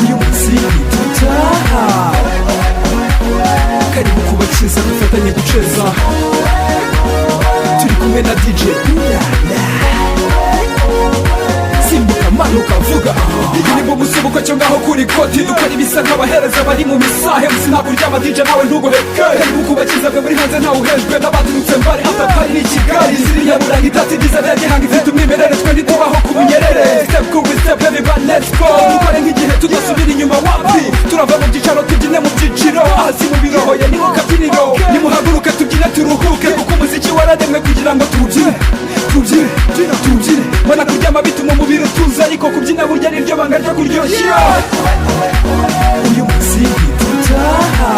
uyu munsi dutaha karibu kubakiza dufatanye guceza turi kumwe na DJ simbuka manuka vuga iyi ni mu musubuko cyo ngaho kuri koti dukora ibisa nk'abahereza bari mu misahe sinakuryama DJ nawe ntugoheke karibu kubakiza bwe muri hanze ntawe uhejwe n'abaturutse mbari atapari ni Kigali ziriya buranga itatu igize n'agihanga ifite umwimerere twe ntitubaho ku bunyerere step ku step everybody let's go dukore nk'igihe tudasubira inyuma wapi turava mu byicaro tubyine mu byiciro hasi mu birohoye ni mu kabyiniro nimuhaguruke tubyine turuhuke kuko umuziki wararemwe kugira ngo tuwubyine tubyine mbona kuryama bituma umubiri utuza ariko kubyina burya niryo banga ryo kuryoshya uyu munsi dutaha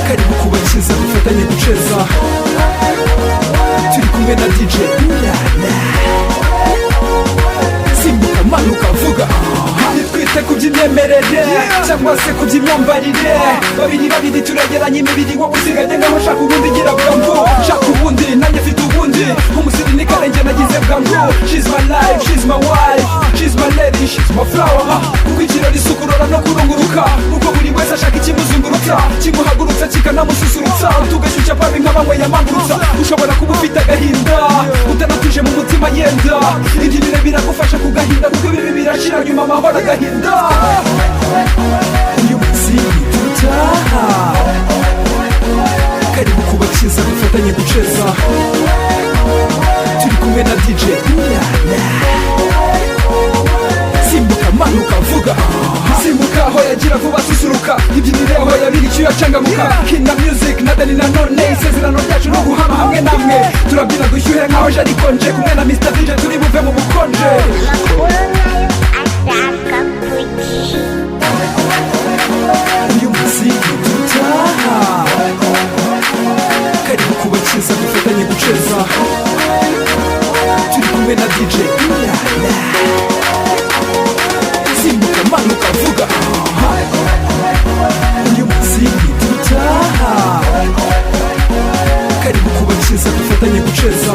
karibu kubakiza dufatanye guceza turi kumwe na DJ simbuka manuka vuga nitwite ku by'imyemerere cyangwa se ku by'imyambarire babiri turageranya imibiri wowe usigaye ngaho shaka ubundi gira bwangu shaka ubundi nanjye mfite ubundi umusiri ni karenge nagize bwangu she's my life, she's my wife, she's my lady, she's my flower kuko ikirori isukurora no kurunguruka kuko buri wese ashaka ikimuzungurutsa kimuhagurutsa kikanamususurutsa tugashyushya pabi nk'abanyweye amangurutsa ushobora kuba ufite agahinda utanatuje mu mutima yenda indimire biragufasha kugahinda kuko ibibi birashira nyuma amahoro agahinda uyu munsi dutaha karibu kubakiza dufatanye guceza turi kumwe na DJ simbuka manuka vuga simbuka aho yagira vuba susuruka ibyinire aho yabiri icyuya cangamuka Kina Music na Dani na none isezerano ryacu no guhama hamwe namwe turabyina dushyuhe nkaho jari konje kumwe na Mr DJ turi buve mu bukonje uyu munsi dutaha karibu kubakiza dufatanye guceza turi kumwe na DJ simbuka manuka vuga uyu munsi dutaha karibu kubakiza dufatanye guceza